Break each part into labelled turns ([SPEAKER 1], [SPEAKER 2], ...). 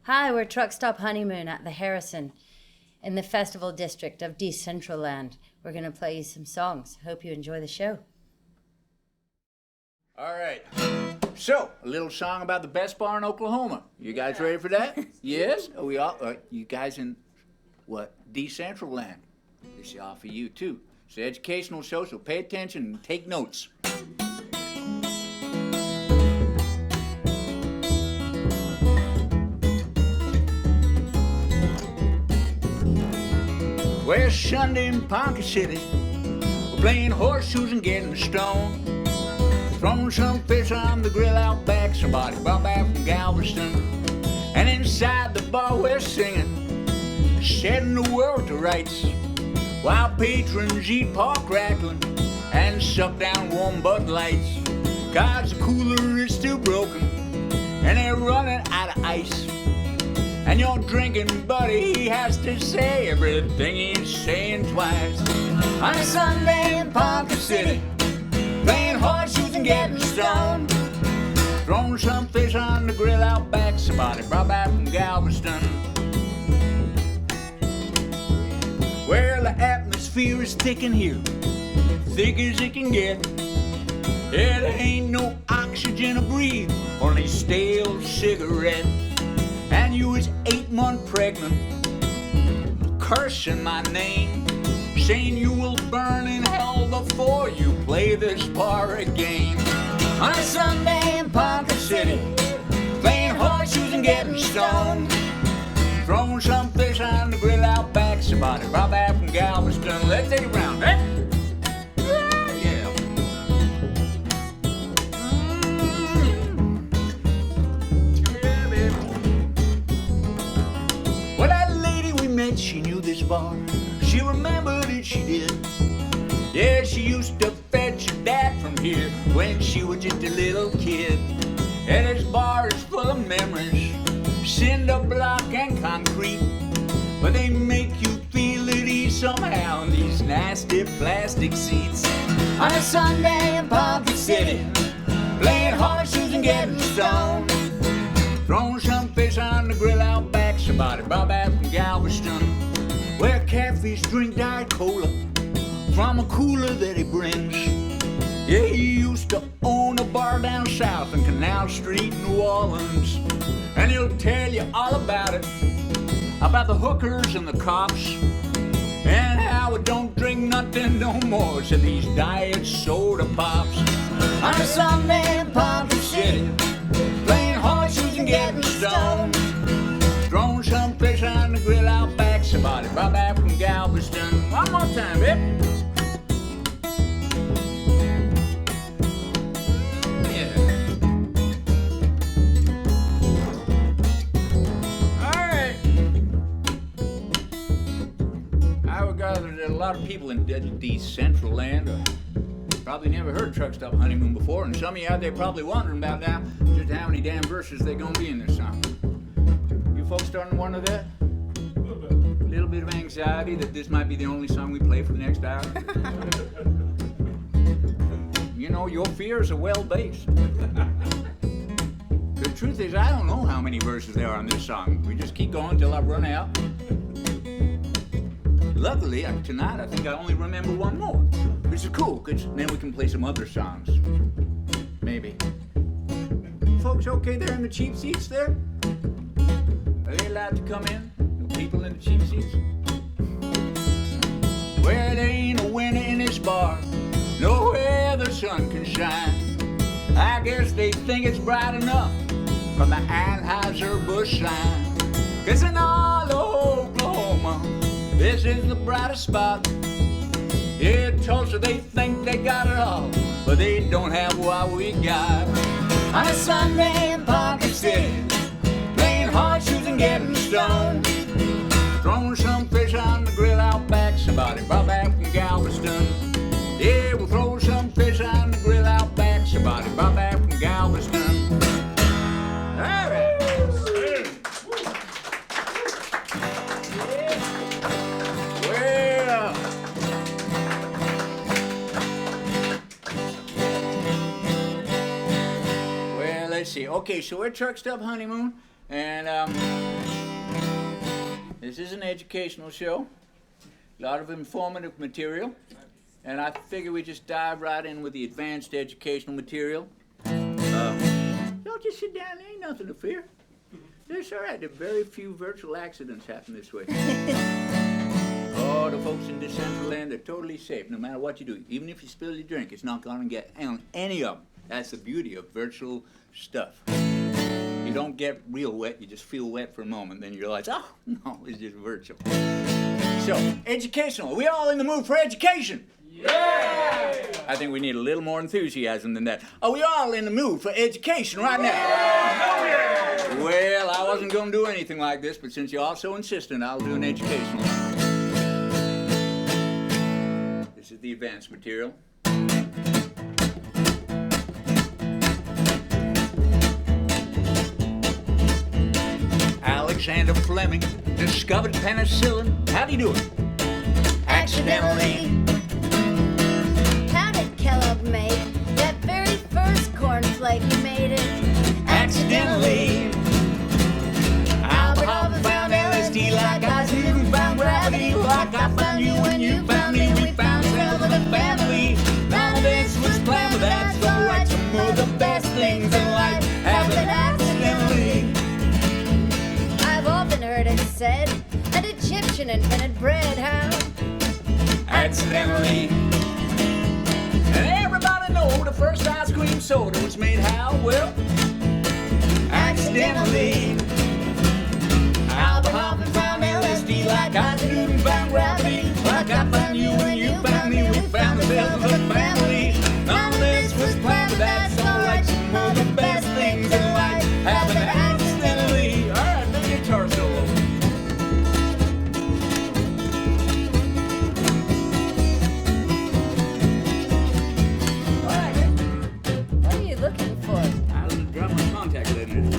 [SPEAKER 1] Hi, we're Truckstop Honeymoon at the Harrison in the Festival District of Decentraland. We're going to play you some songs. Hope you enjoy the show.
[SPEAKER 2] All right. So, a little song about the best bar in Oklahoma. You guys ready for that? Yes? Are we all? You guys in what? Decentraland. This is all for you too. It's an educational show, so pay attention and take notes. Well, Sunday in Ponca City, we're playing horseshoes and getting stoned. Throwing some fish on the grill out back, somebody brought back from Galveston. And inside the bar we're singing, setting the world to rights, while patrons eat pork crackling and suck down warm Bud Lights. 'Cause the cooler is still broken and they're running out of ice. And your drinking buddy, he has to say everything he's saying twice. On a Sunday in Ponca City, playing horseshoos and getting stoned. Throwing some fish on the grill out back, somebody brought back from Galveston. Well, the atmosphere is thick in here, thick as it can get. Yeah, there ain't no oxygen to breathe, only stale cigarette. And you was 8 months pregnant, cursing my name, saying you will burn in hell before you play this bar again. On a Sunday in Ponca City, playing horseshoes and getting stoned. Throwing some fish on the grill out back, somebody brought back from Galveston. Let's take it round, eh? Yeah. Yeah, baby. Well, that lady we met, she knew this bar. She remembered it, she did. Yeah, she used to fetch her dad from here when she was just a little kid. And this bar is full of memories, cinder block and concrete, but they make you feel at ease somehow in these nasty plastic seats. On a Sunday in Ponca City, playing horseshoes and getting stoned. Throwing some fish on the grill out back, somebody brought back from Galveston. Where catfish drink Diet Cola from a cooler that he brings. Yeah, he used to own a bar down south in Canal Street, New Orleans. And he'll tell you all about it, about the hookers and the cops, and how it don't drink nothing no more, so these diet soda pops. On a Sunday in Ponca City, playing horseshoes and getting stoned. Throwing some fish on the grill out back, somebody brought back from Galveston. One more time, babe. There's a lot of people in Decentraland probably never heard Truckstop Honeymoon before, and some of you out there probably wondering about now just how many damn verses they're gonna be in this song. You folks starting to wonder that? A little bit of anxiety that this might be the only song we play for the next hour. You know, your fears are well based. The truth is, I don't know how many verses there are on this song. We just keep going until I run out. Luckily, tonight I think I only remember one more, which is cool, because then we can play some other songs. Maybe. Folks okay there in the cheap seats there? Are they allowed to come in? The people in the cheap seats? Well, there ain't a window in this bar, nowhere the sun can shine. I guess they think it's bright enough from the Anheuser-Busch sign. 'Cause in all Oklahoma, this is the brightest spot. Yeah, Tulsa, they think they got it all, but they don't have what we got. On a Sunday in Ponca City, playing horseshoes and getting stoned. Throwing some fish on the grill out back, somebody brought back from Galveston. Yeah, we'll throw some fish on the grill out back, somebody brought back from Galveston. All right. Let's see. Okay, so we're Truckstop Honeymoon. And this is an educational show. A lot of informative material. And I figure we just dive right in with the advanced educational material. Y'all just sit down, there ain't nothing to fear. It's all right, there are very few virtual accidents happen this way. Oh, the folks in Decentraland are totally safe, no matter what you do. Even if you spill your drink, it's not gonna get on any of them. That's the beauty of virtual stuff. You don't get real wet, you just feel wet for a moment, then you realize, oh, no, it's just virtual. So, educational, are we all in the mood for education? Yeah! I think we need a little more enthusiasm than that. Are we all in the mood for education right now? Yeah! Well, I wasn't going to do anything like this, but since you're all so insistent, I'll do an educational one. This is the advanced material. Alexander Fleming discovered penicillin. How'd he do it?
[SPEAKER 1] Accidentally. How did Kellogg make that very first cornflake? He made it accidentally.
[SPEAKER 2] Albert Hoffman found LSD like Isaac Newton found gravity. Like I found you when you found me. We found ourselves in a family. None of this was planned, but that's alright. Some of the best things in life happen accidentally.
[SPEAKER 1] I've often heard it said an Egyptian invented bread. How?
[SPEAKER 2] Accidentally. And everybody know the first ice cream soda was made how? Well, accidentally. Albert Hoffman found LSD like Isaac Newton found gravity. Like I found you when you found me. We found ourselves as a family. None of this was planned, but that's alright. Some of the best things in life happen accidentally. Alright, the guitar solo.
[SPEAKER 1] What are you looking for?
[SPEAKER 2] I'll drop my contact lenses.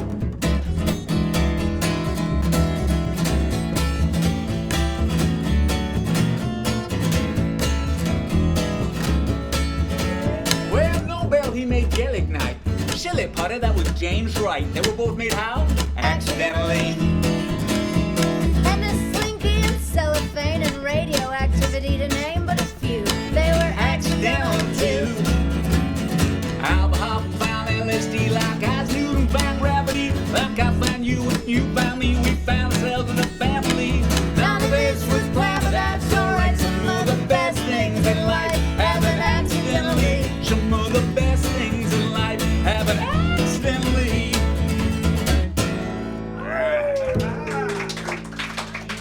[SPEAKER 2] Well, Nobel, he made gelignite. Silly putter, that was James Wright. They were both made how? Accidentally.
[SPEAKER 1] And the slinky and cellophane and radioactivity to name but a few. They were accidental too.
[SPEAKER 2] Albert Hoffman found LSD like Isaac Newton found gravity. Like I found you and you found me. We found ourselves in a family. None of this was planned, but that's alright. Some of the best things in life happen accidentally. Some of the best things in life happen accidentally.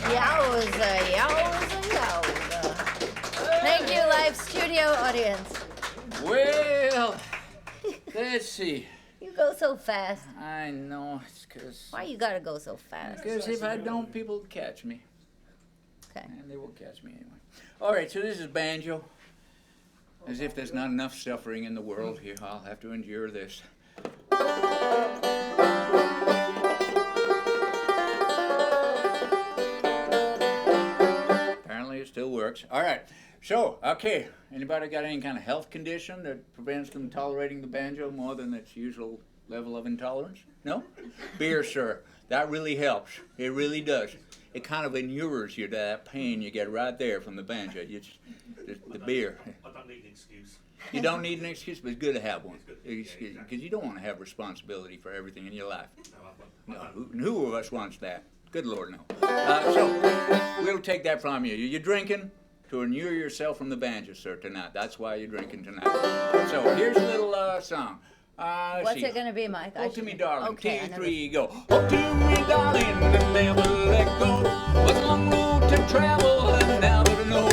[SPEAKER 1] Yowza, yowza, yowza. Thank you, live studio audience.
[SPEAKER 2] Well, let's see.
[SPEAKER 1] You go so fast.
[SPEAKER 2] I know, it's because
[SPEAKER 1] Why you gotta go so fast?
[SPEAKER 2] if I don't, people catch me.
[SPEAKER 1] Okay.
[SPEAKER 2] And they will catch me anyway. All right, so this is banjo. As if there's not enough suffering in the world here, I'll have to endure this. Apparently it still works. All right, so, okay. Anybody got any kind of health condition that prevents them tolerating the banjo more than its usual level of intolerance? No? Beer, sir. That really helps. It really does. It kind of inures you to that pain you get right there from the banjo. It's the beer.
[SPEAKER 3] I don't need an excuse.
[SPEAKER 2] You don't need an excuse, but it's good to have one. Because you don't want to have responsibility for everything in your life.
[SPEAKER 3] No,
[SPEAKER 2] No, who of us wants that? Good Lord, no. So, we'll take that from you. You're drinking to inure yourself from the banjo, sir, tonight. That's why you're drinking tonight. So, here's a little song. Let's
[SPEAKER 1] What's
[SPEAKER 2] see.
[SPEAKER 1] it gonna be, Mike?
[SPEAKER 2] Hold to me, darling.
[SPEAKER 1] Okay, I
[SPEAKER 2] T3, go. Hold to me, darling, and never let go. What's a long road to travel and never to know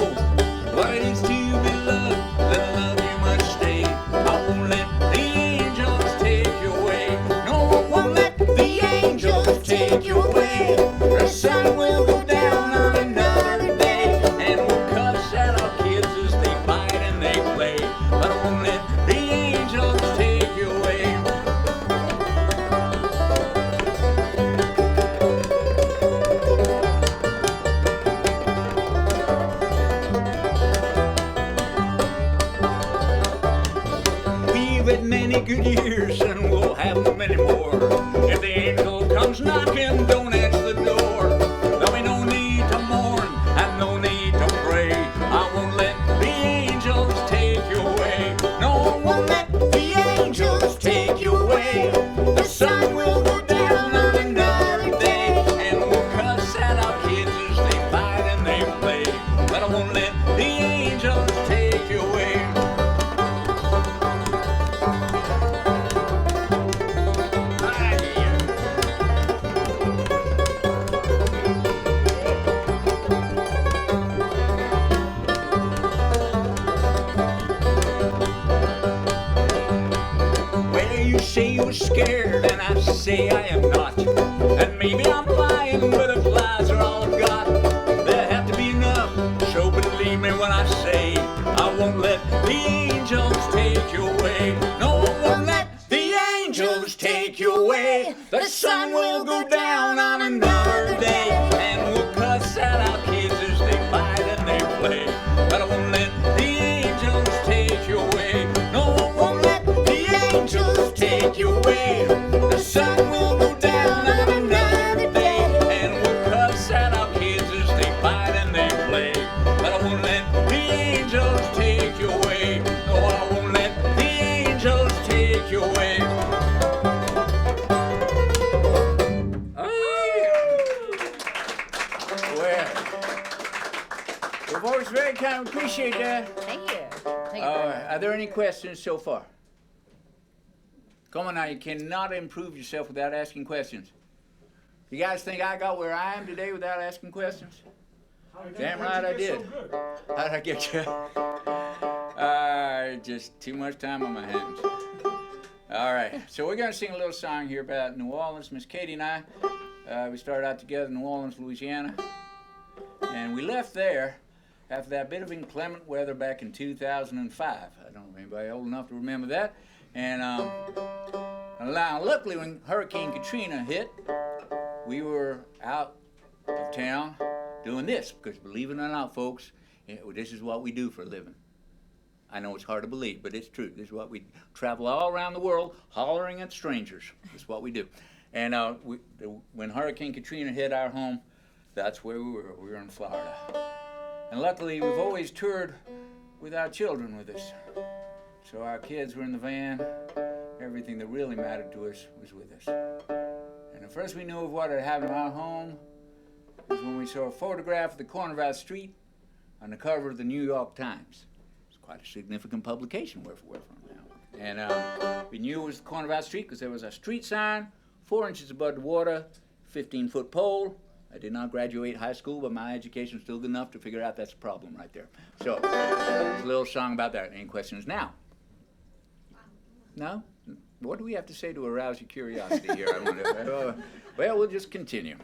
[SPEAKER 2] what it is to be loved. The love you must stay. I won't let the angels take you away. No, I won't let the angels take you away. The sun will go down on another day, and we'll cuss at our kids as they fight and they play. But I won't let the angels take you away. knocking, don't answer the door. There'll be no need to mourn and no need to pray. I won't let the angels take you away. No, I won't let the angels take you away. The sun will go down on another day, and we'll cuss at our kids as they fight and they play. But I won't let the angels take you away. Say you're scared, and I say I am not. And maybe I'm lying, but if lies are all I've got, there have to be enough. So believe me when I say I won't let the angels take you away. No, I won't let the angels take you away. The sun will go down on another day, and we'll cuss at our kids as they fight and they play. But I won't let the angels take you away. No, I won't let the angels take you away. The sun will go down on another day, and we'll cuss at our kids as they fight and they play. But I won't let the angels take you away. No, I won't let the angels take you away. Well, folks, very kind. Appreciate that.
[SPEAKER 1] Thank you. Thank you.
[SPEAKER 2] Are there any questions so far? Come on now, you cannot improve yourself without asking questions. You guys think I got where I am today without asking questions? Damn right I did. How'd I get you? Just too much time on my hands. All right, so we're going to sing a little song here about New Orleans. Miss Katie and I, we started out together in New Orleans, Louisiana. And we left there after that bit of inclement weather back in 2005. I don't know if anybody old enough to remember that. And now, luckily, when Hurricane Katrina hit, we were out of town doing this. Because believe it or not, folks, this is what we do for a living. I know it's hard to believe, but it's true. This is what we travel all around the world, hollering at strangers. That's what we do. And when Hurricane Katrina hit our home, that's where we were. We were in Florida. And luckily, we've always toured with our children with us. So our kids were in the van. Everything that really mattered to us was with us. And the first we knew of what had happened to our home was when we saw a photograph of the corner of our street on the cover of the New York Times. It's quite a significant publication where we're from now. And we knew it was the corner of our street because there was a street sign, 4 inches above the water, 15-foot pole. I did not graduate high school, but my education was still good enough to figure out that's a problem right there. So, there's a little song about that. Any questions now? No? What do we have to say to arouse your curiosity here? I wonder. Well, we'll just continue.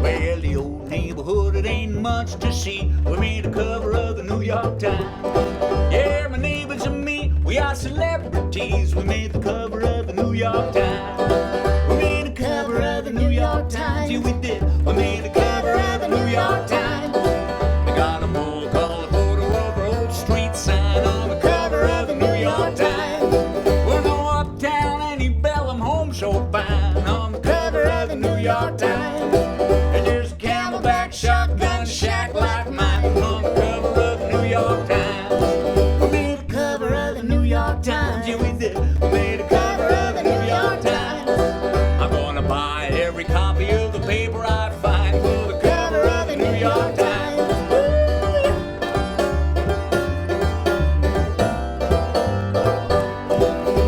[SPEAKER 2] Well, the old neighborhood, it ain't much to see. We made the cover of the New York Times. Yeah, my neighbors and me, we are celebrities. We made the cover of the New York Times. We made the cover of the New York Times. Yeah, we did. We made the cover of the New York Times. We got a bull call a photo of our old street sign on the cover of the New York Times. We're no uptown antebellum home so fine on the cover of the New York Times. And there's a camelback shotgun shack like mine on the cover of the New York Times. We made the cover of the New York Times. Yeah, we did. We made the cover of the New York Times. I'm gonna buy every copy of the paper I find for the cover of the New York Times.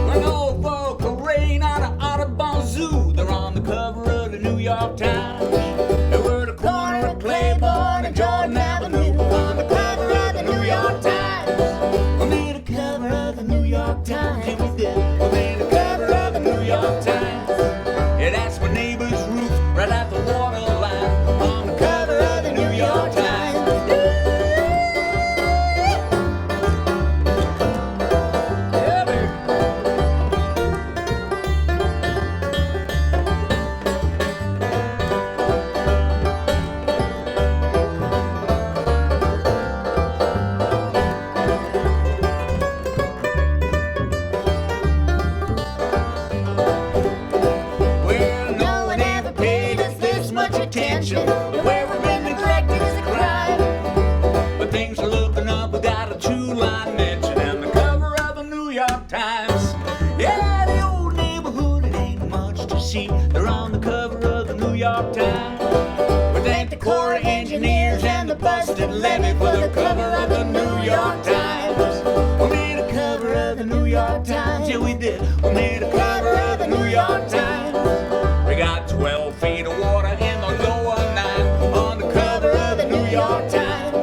[SPEAKER 2] We're no vocal rain out of Audubon Zoo. They're on the cover of the New York Times. They were the corner of Claiborne and Jordan Avenue. busted levee for the cover of the New York Times. We made a cover of the New York Times, yeah we did. We made a cover of the New York Times. We got 12 feet of water in the lower nine on the cover of the New York Times.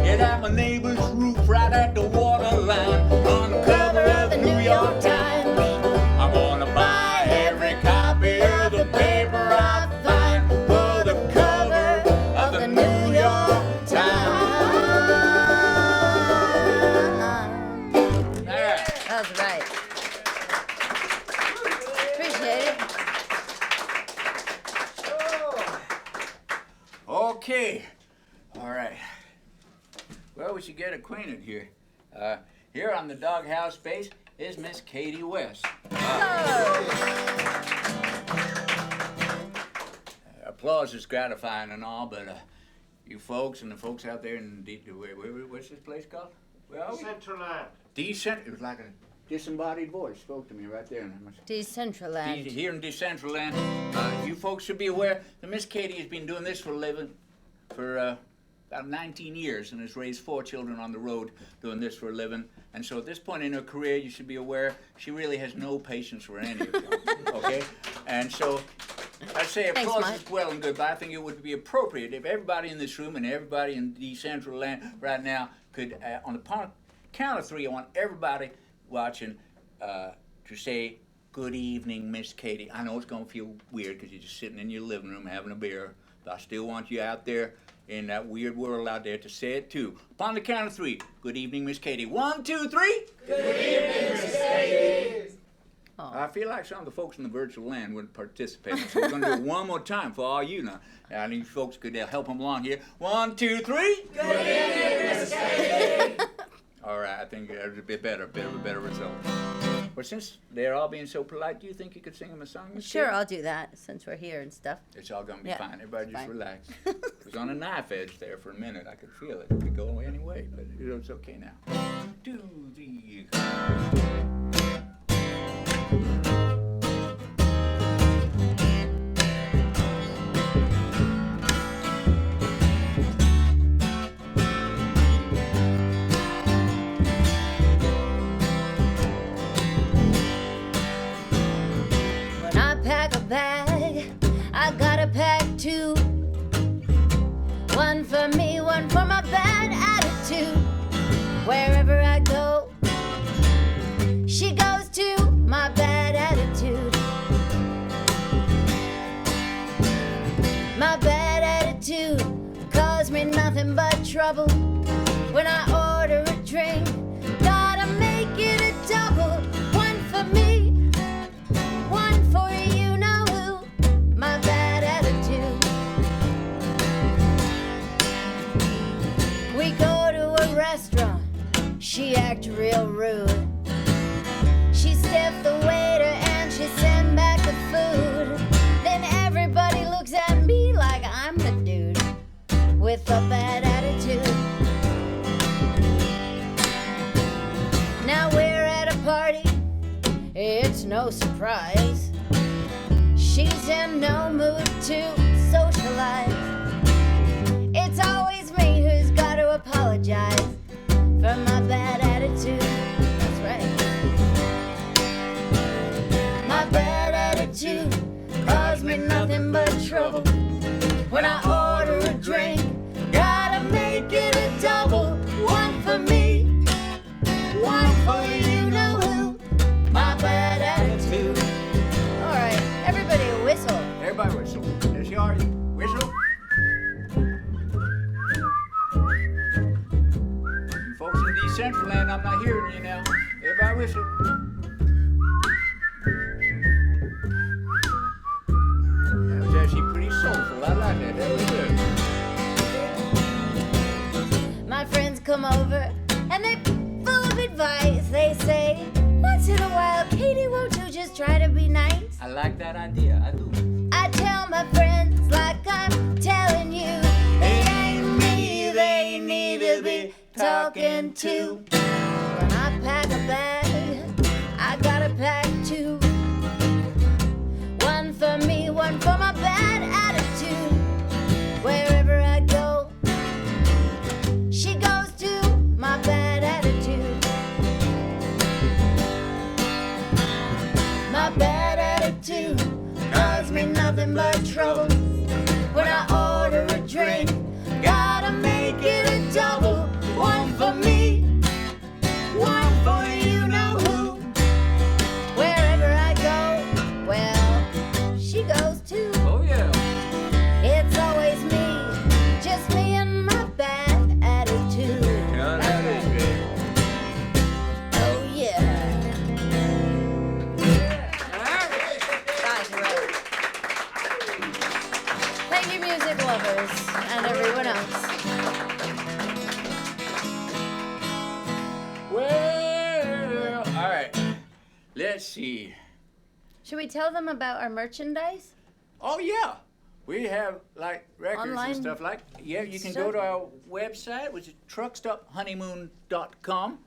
[SPEAKER 2] It had my neighbor's roof right at the water line on the cover of the New York Times. I'm gonna buy every copy of the paper I find for the cover of the New York Times.
[SPEAKER 1] That was right. Appreciate it.
[SPEAKER 2] Okay. All right. Well, we should get acquainted here. Here on the doghouse base is Miss Katie West. Applause is gratifying and all, but you folks and the folks out there in what's this place called?
[SPEAKER 3] Decentraland.
[SPEAKER 2] It was like a disembodied voice spoke to me right there.
[SPEAKER 1] Decentraland.
[SPEAKER 2] Here in Decentraland, you folks should be aware that Miss Katie has been doing this for a living for about 19 years and has raised 4 children on the road doing this for a living. And so at this point in her career, you should be aware she really has no patience for any of you, okay? And so I say applause is well and good, but I think it would be appropriate if everybody in this room and everybody in Decentraland right now could, on the count of 3, I want everybody watching to say, "Good evening, Miss Katie." I know it's going to feel weird because you're just sitting in your living room having a beer, but I still want you out there in that weird world out there to say it too. Upon the count of 3, "Good evening, Miss Katie." 1, 2, 3.
[SPEAKER 3] Good evening, Miss Katie.
[SPEAKER 2] I feel like some of the folks in the virtual land wouldn't participate, so we're going to do it one more time for all you know. And you folks could help them along here. 1, 2, 3.
[SPEAKER 3] Good evening, Miss Katie.
[SPEAKER 2] All right, I think that was a bit of a better result. But since they're all being so polite, do you think you could sing them a song? Miss
[SPEAKER 1] Sure,
[SPEAKER 2] Katie?
[SPEAKER 1] I'll do that since we're here and stuff.
[SPEAKER 2] It's all going to be
[SPEAKER 1] Yeah,
[SPEAKER 2] fine. Everybody just
[SPEAKER 1] fine.
[SPEAKER 2] relax. It was on a knife edge there for a minute. I could feel it. It could go any way, but it's okay now. 2, 3.
[SPEAKER 1] When I pack a bag, I gotta pack 2. One for me, one for my bad attitude. Wherever I go, she goes to my bad attitude. My bad attitude caused me nothing but trouble. When I order a drink, gotta make it a double. One for me, one for you know who. My bad attitude. We go to a restaurant, she act real rude. She stiffed the waiter and she sent back the food. Then everybody looks at me like I'm the dude with a bad attitude. Now we're at a party, it's no surprise. She's in no mood to socialize. It's always me who's got to apologize for my bad attitude. That's right. My bad attitude caused me nothing but trouble. When I order a drink, gotta make it a double. One for me, one for you know who. My bad attitude. All right, everybody whistle.
[SPEAKER 2] Everybody whistle. There's your whistle. You folks in Decentraland, I'm not hearing you now. Everybody whistle. That was actually pretty soulful. I like that. That was good.
[SPEAKER 1] My friends come over and they're full of advice. They say, once in a while, Katie, won't you just try to be nice?
[SPEAKER 2] I like that idea. I do.
[SPEAKER 1] I tell my friends like I'm telling you, it ain't me they need to be talking to. When I pack a bag, I gotta pack 2. One for me, one for my bad attitude. Wherever I go,
[SPEAKER 2] let's see.
[SPEAKER 1] Should we tell them about our merchandise?
[SPEAKER 2] Oh, yeah. We have, like, records
[SPEAKER 1] Online
[SPEAKER 2] and stuff like. Yeah, you can go to our website, which is truckstophoneymoon.com.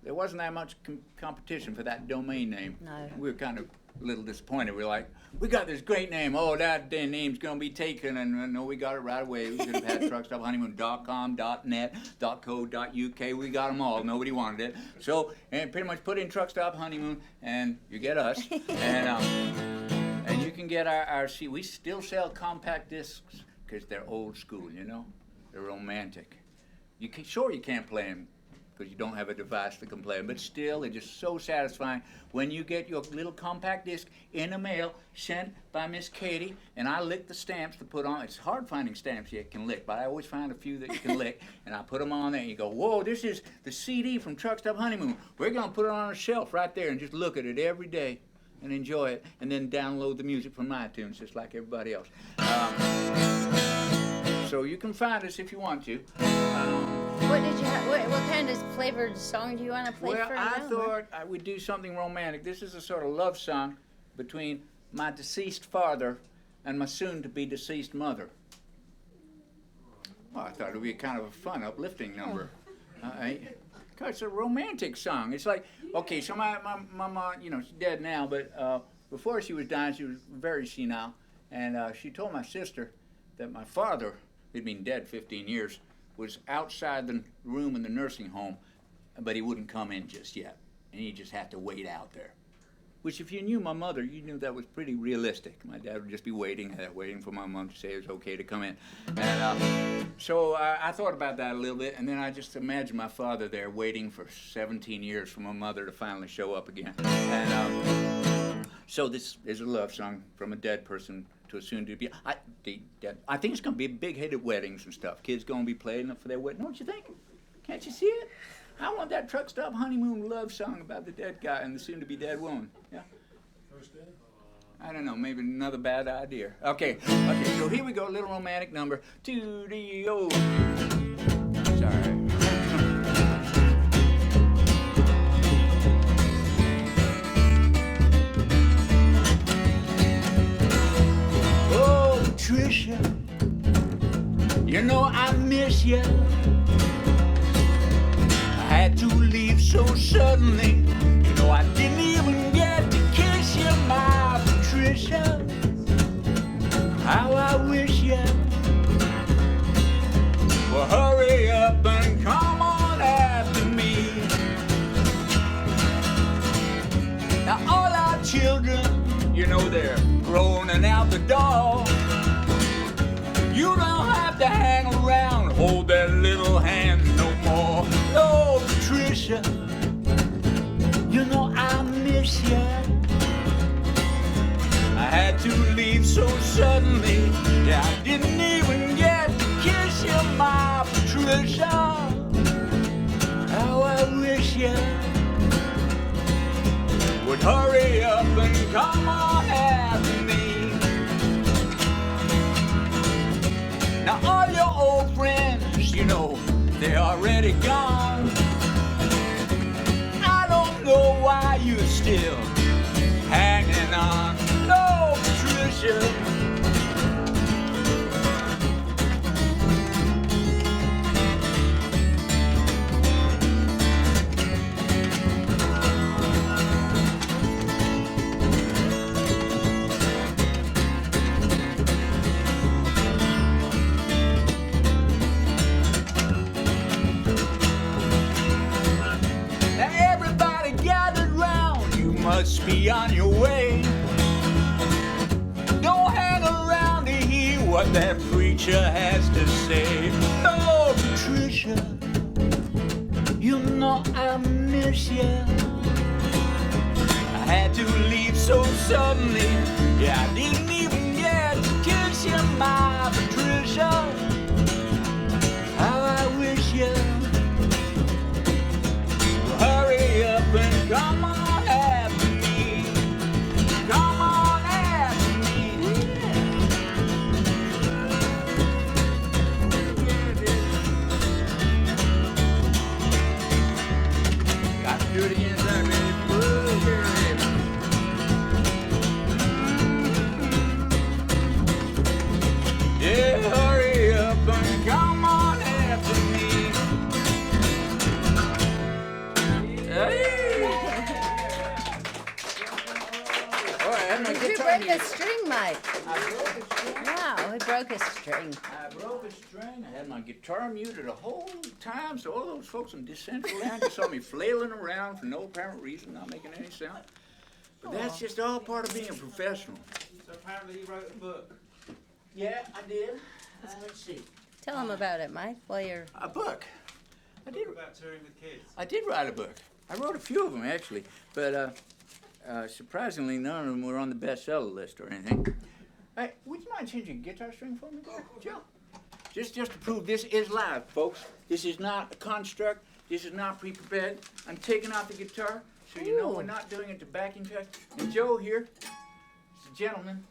[SPEAKER 2] There wasn't that much competition for that domain name.
[SPEAKER 1] No.
[SPEAKER 2] We were kind of a little disappointed. We were like, we got this great name. Oh, that name's going to be taken. And no, we got it right away. We could have had truckstophoneymoon.com, .net, .co, .uk. We got them all. Nobody wanted it. So, and pretty much put in Truckstop Honeymoon, and you get us. And you can get our see, we still sell compact discs because they're old school, you know? They're romantic. You can't play them because you don't have a device that can play them, but still, they're just so satisfying when you get your little compact disc in the mail sent by Miss Katie, and I lick the stamps to put on. It's hard finding stamps you can lick, but I always find a few that you can lick, and I put them on there, and you go, whoa, this is the CD from Truckstop Honeymoon. We're going to put it on a shelf right there and just look at it every day and enjoy it, and then download the music from iTunes just like everybody else. So you can find us if you want to.
[SPEAKER 1] What did you have? What kind of flavored song do you want to play
[SPEAKER 2] Well,
[SPEAKER 1] for
[SPEAKER 2] I
[SPEAKER 1] them?
[SPEAKER 2] thought I would do something romantic. This is a sort of love song between my deceased father and my soon-to-be deceased mother. Well, I thought it would be kind of a fun, uplifting number. Cause it's a romantic song. It's like, okay, so my mama, you know, she's dead now, but before she was dying, she was very senile, and she told my sister that my father, he'd been dead 15 years, was outside the room in the nursing home, but he wouldn't come in just yet, and he just had to wait out there. Which, if you knew my mother, you knew that was pretty realistic. My dad would just be waiting for my mom to say it was okay to come in. And so I thought about that a little bit, and then I just imagined my father there waiting for 17 years for my mother to finally show up again. And so this is a love song from a dead person to a soon-to-be. I think it's going to be a big hit at weddings and stuff. Kids going to be playing it for their wedding. Don't you think? Can't you see it? I want that Truckstop Honeymoon love song about the dead guy and the soon-to-be-dead woman. Yeah? I don't know, maybe another bad idea. Okay, so here we go, a little romantic number. To the old. Sorry. Oh, Patricia, you know I miss you. I had to leave so suddenly. You know I didn't even get to kiss you, my Patricia. How I wish you would hurry up and come on after me. Now all our children, you know they're rolling out the door. You don't have to hang around, hold their little hands no more. No, Patricia, you know I miss you. I had to leave so suddenly, yeah, I didn't even get to kiss you, my Patricia. How I wish you would hurry up and come on after me. Now all your old friends, you know, they're already gone. I don't know why you're still hanging on. No, Patricia. Must be on your way. Don't hang around to hear what that preacher has to say. No, Patricia, you know I miss you. I had to leave so suddenly, yeah, I didn't even get to kiss you, my Patricia. How I wish you would hurry up and come on. Do it again, baby.
[SPEAKER 1] broke the string, Mike.
[SPEAKER 2] I broke a string.
[SPEAKER 1] Wow, he broke a string.
[SPEAKER 2] I broke a string. I had my guitar muted the whole time, so all those folks in Decentraland just saw me flailing around for no apparent reason, not making any sound. But that's just all part of being a professional.
[SPEAKER 3] So apparently you wrote a book.
[SPEAKER 2] Yeah, I did. Let's see.
[SPEAKER 1] Tell him about it, Mike, while you're...
[SPEAKER 2] A book. I did.
[SPEAKER 3] About touring with kids.
[SPEAKER 2] I did write a book. I wrote a few of them actually, but surprisingly, none of them were on the bestseller list or anything. Hey, would you mind changing a guitar string for me, Joe? Just to prove this is live, folks. This is not a construct. This is not pre-prepared. I'm taking out the guitar, so you know we're not doing it to backing track. And Joe here is a gentleman,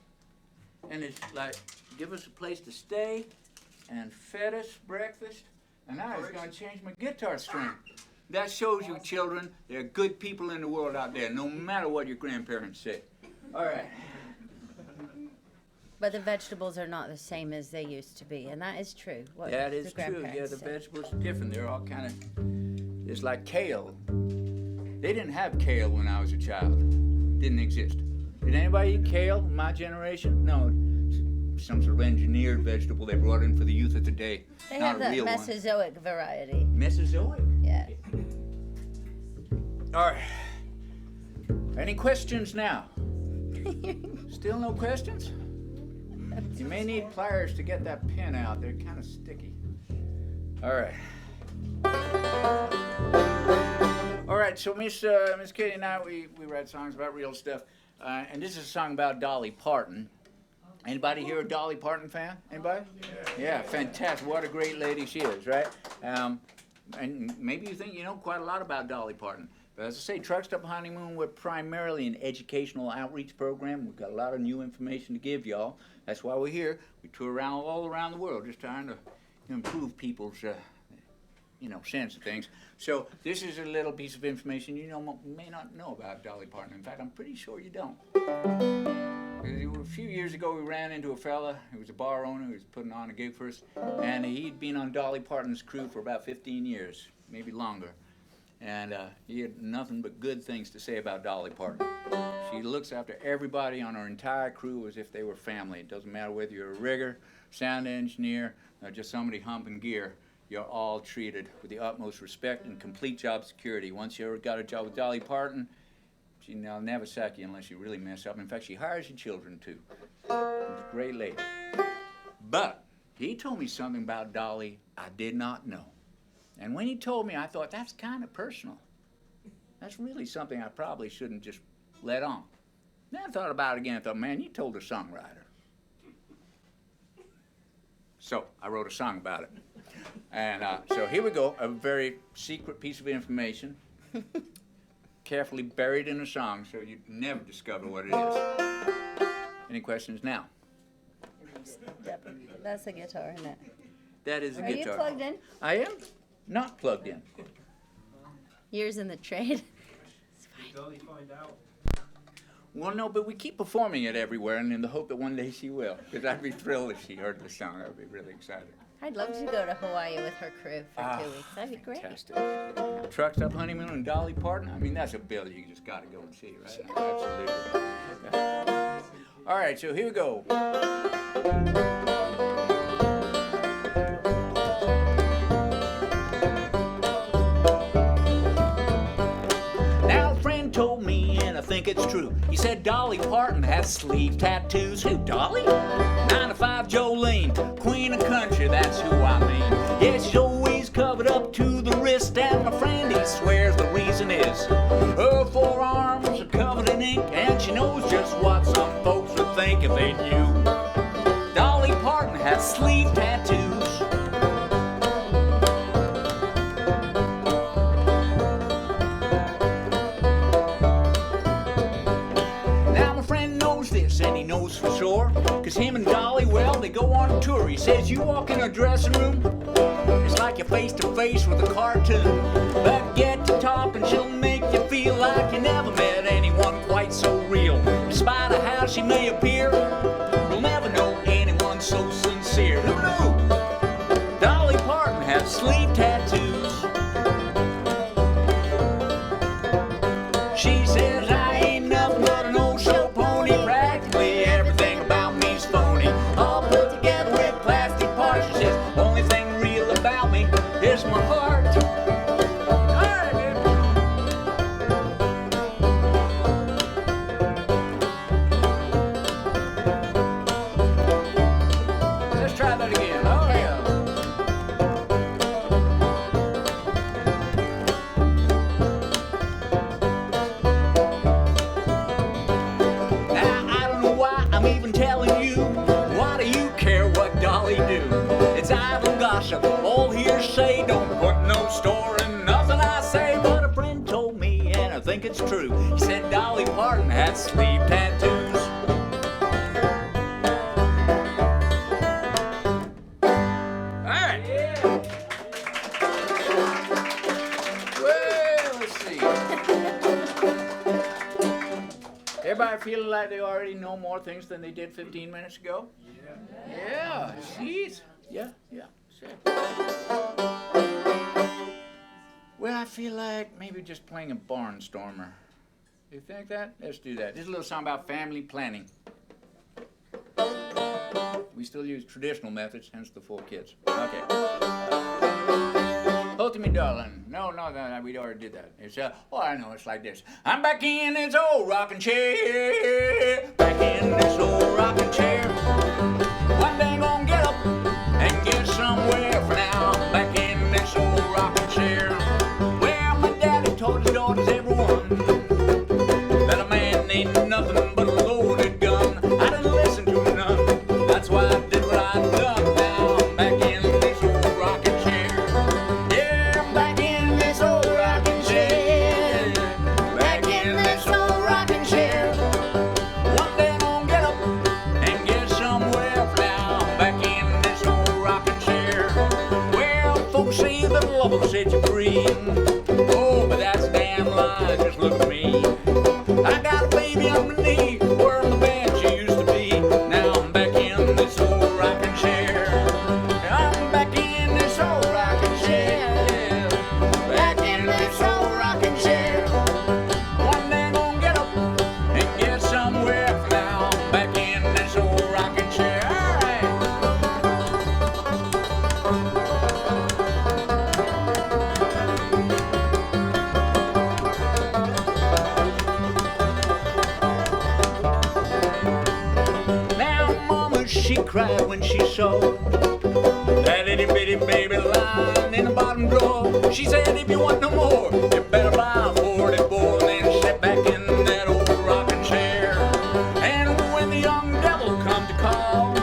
[SPEAKER 2] and it's like, give us a place to stay, and fed us breakfast, and I was going to change my guitar string. That shows you, children, there are good people in the world out there, no matter what your grandparents say. All right.
[SPEAKER 1] But the vegetables are not the same as they used to be, and that is true. What
[SPEAKER 2] That is
[SPEAKER 1] the
[SPEAKER 2] true. Yeah,
[SPEAKER 1] grandparents
[SPEAKER 2] the
[SPEAKER 1] said.
[SPEAKER 2] vegetables are different. They're all kind of, it's like kale. They didn't have kale when I was a child. Didn't exist. Did anybody eat kale in my generation? No. Some sort of engineered vegetable they brought in for the youth of today.
[SPEAKER 1] They
[SPEAKER 2] Not
[SPEAKER 1] have
[SPEAKER 2] a
[SPEAKER 1] the
[SPEAKER 2] real one.
[SPEAKER 1] Mesozoic variety.
[SPEAKER 2] Mesozoic?
[SPEAKER 1] Yeah.
[SPEAKER 2] All right. Any questions now? Still no questions? You may need pliers to get that pin out. They're kind of sticky. All right. All right, so Miss Katie and I, we write songs about real stuff. And this is a song about Dolly Parton. Anybody here a Dolly Parton fan? Anybody? Yeah, fantastic. What a great lady she is, right? And maybe you think you know quite a lot about Dolly Parton. But as I say, Truckstop Honeymoon, we're primarily an educational outreach program. We've got a lot of new information to give y'all. That's why we're here. We tour around all around the world, just trying to improve people's, sense of things. So this is a little piece of information you may not know about Dolly Parton. In fact, I'm pretty sure you don't. A few years ago, we ran into a fella who was a bar owner who was putting on a gig for us, and he'd been on Dolly Parton's crew for about 15 years, maybe longer. And he had nothing but good things to say about Dolly Parton. She looks after everybody on her entire crew as if they were family. It doesn't matter whether you're a rigger, sound engineer, or just somebody humping gear. You're all treated with the utmost respect and complete job security. Once you ever got a job with Dolly Parton, she'll never sack you unless you really mess up. In fact, she hires your children too. She's a great lady. But he told me something about Dolly I did not know. And when he told me, I thought, that's kind of personal. That's really something I probably shouldn't just let on. Then I thought about it again. I thought, man, you told a songwriter. So I wrote a song about it. And so here we go, a very secret piece of information, carefully buried in a song so you'd never discover what it is. Any questions now?
[SPEAKER 1] That's a guitar, isn't it?
[SPEAKER 2] That is a
[SPEAKER 1] Are
[SPEAKER 2] guitar.
[SPEAKER 1] you plugged in?
[SPEAKER 2] I am not plugged in.
[SPEAKER 1] Years in the trade.
[SPEAKER 3] Did Dolly find out?
[SPEAKER 2] Well, no, but we keep performing it everywhere, and in the hope that one day she will. Because I'd be thrilled if she heard the song. I'd be really excited.
[SPEAKER 1] I'd love to go to Hawaii with her crew for 2 weeks. That'd be great.
[SPEAKER 2] Fantastic. Truckstop Honeymoon and Dolly Parton. I mean, that's a bill you just got to go and see, right? Absolutely. Okay. All right, so here we go. Now a friend told me, and I think it's true. He said Dolly Parton has sleeve tattoos. Who, Dolly? 9 to 5 Jolene, queen of country, that's who I mean. Yeah, she's always covered up to the wrist, and my friend, he swears the reason is her forearms are covered in ink, and she knows just what some folks would think if they knew. Dolly Parton has sleeve tattoos. And he knows for sure, cause him and Dolly, well, they go on tour. He says you walk in her dressing room, it's like you're face to face with a cartoon. But get to talk and she'll make you feel like you never met anyone quite so real. In spite of how she may appear, you'll never know anyone so sincere. Who knew? Dolly Parton has sleeve tattoos. She says I ain't nothing but an old show pony, practically kiss my heart. All right, dude. Let's try that again. Oh, yeah. Now, I don't know why I'm even telling you. Why do you care what Dolly do? It's idle gossip, all hearsay. Don't put no store in nothing I say. But a friend told me, and I think it's true. He said Dolly Parton had sleeve tattoos. All right. Well, let's see. Everybody feeling like they already know more things than they did 15 minutes ago? Yeah, jeez. Yeah, sure. Well, I feel like maybe just playing a barnstormer. You think that? Let's do that. This is a little song about family planning. We still use traditional methods, hence the 4 kids. Okay. Hold to me, darling. No, we already did that. It's oh, I know. It's like this. I'm back in this old rocking chair. Back in this old rocking chair. One day I'm gonna get up and get somewhere for now. Back in this old rocking chair. Well, my daddy told his daughters, everyone, that a man ain't nothing but a loaded gun. I didn't listen to none. That's why I did what I done. Now I'm back in this old rocking chair. Yeah, I'm back in this old rocking chair. Back in this old rocking chair. One day I'm gonna get up and get somewhere for now. Back in this old rocking chair. Well, folks say that love will set you free. Oh, but that's a damn lie. Just look at me. I got a baby on my knee where the bed she used to be. Now I'm back in this old rocking chair. I'm back in this old rocking chair. Back in this old rocking chair. One day I'm gonna get up and get somewhere for now. Back in this old rocking chair. All right. Now, Mama, she cried when she saw that itty bitty baby lying in the bottom drawer. She said, if you want no more, you better buy a 44. Then sit back in that old rocking chair. And when the young devil come to call,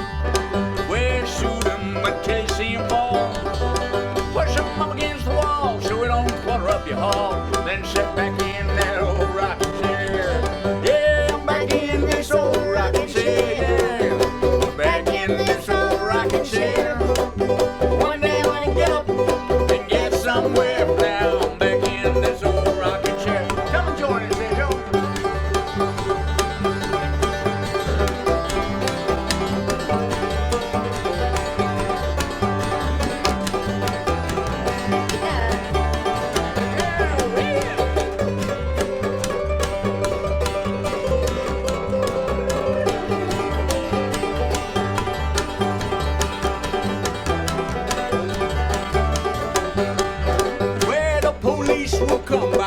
[SPEAKER 2] well, shoot him until you see him fall. Push him up against the wall so it don't clutter up your hall. Then sit back in that old rocking chair. Yeah, I'm back in this old rocking chair. Back in this old rocking chair. One day I'm gonna get up and get somewhere now. I'm back in this old rocking chair. Come and join us, there, Joe. Where the police will come by.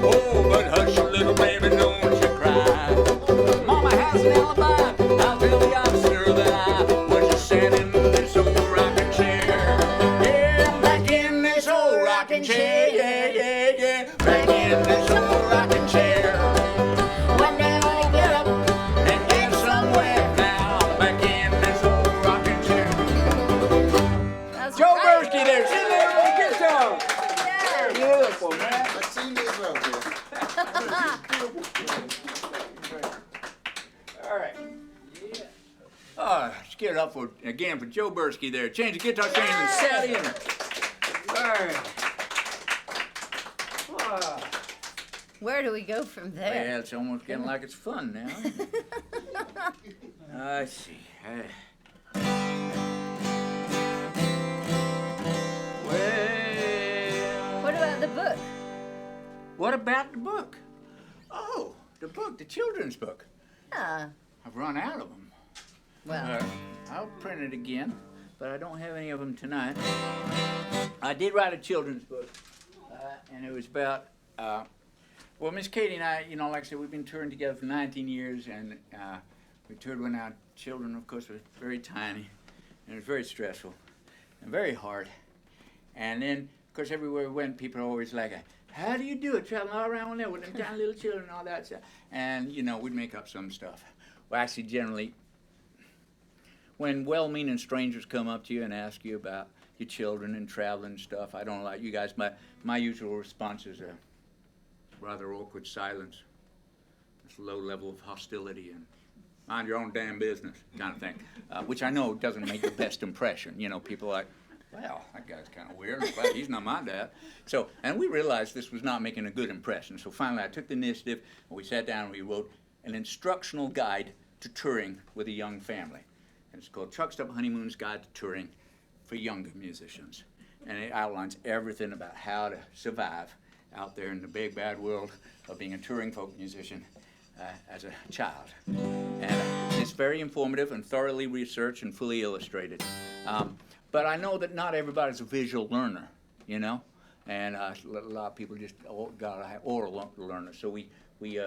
[SPEAKER 2] Oh, but hush, little baby, don't you cry. Mama has an alibi. I'll tell the officer that I was just sat in this old rocking chair. Yeah, I'm back in this old rocking chair. Yeah. Back in this old rocking chair. One day I'll get up and get somewhere now. Back in this old rocking chair.
[SPEAKER 1] That's
[SPEAKER 2] Joe
[SPEAKER 1] right.
[SPEAKER 2] Bursky there, sit there on the guitar.
[SPEAKER 1] Yeah.
[SPEAKER 2] Beautiful, man.
[SPEAKER 4] Let's see this out there.
[SPEAKER 2] All right. Let's get it up again for Joe Bursky there. Change the guitar strings and sat in. All right.
[SPEAKER 1] Where do we go from there?
[SPEAKER 2] Yeah, it's almost getting like it's fun now. I see. Well.
[SPEAKER 1] What about the book?
[SPEAKER 2] What about the book? Oh, the book, the children's book.
[SPEAKER 1] Ah,
[SPEAKER 2] I've run out of them.
[SPEAKER 1] well,
[SPEAKER 2] I'll print it again, but I don't have any of them tonight. I did write a children's book, and it was about, well, Miss Katie and I, you know, like I said, we've been touring together for 19 years, and we toured when our children, of course, were very tiny, and it was very stressful and very hard. And then, of course, everywhere we went, people were always like, how do you do it, traveling all around there with them tiny little children and all that stuff? And, you know, we'd make up some stuff. Well, actually, generally, when well-meaning strangers come up to you and ask you about your children and traveling and stuff, I don't like you guys. My usual response is a rather awkward silence. It's a low level of hostility and mind your own damn business kind of thing, which I know doesn't make the best impression. You know, people are like, well, that guy's kind of weird. Well, he's not my dad. So, and we realized this was not making a good impression. So finally, I took the initiative, and we sat down and we wrote an instructional guide to touring with a young family. And it's called Truckstop Honeymoon's Guide to Touring for Younger Musicians. And it outlines everything about how to survive out there in the big bad world of being a touring folk musician as a child. And it's very informative and thoroughly researched and fully illustrated. But I know that not everybody's a visual learner, you know, and a lot of people just got to have oral learners. So we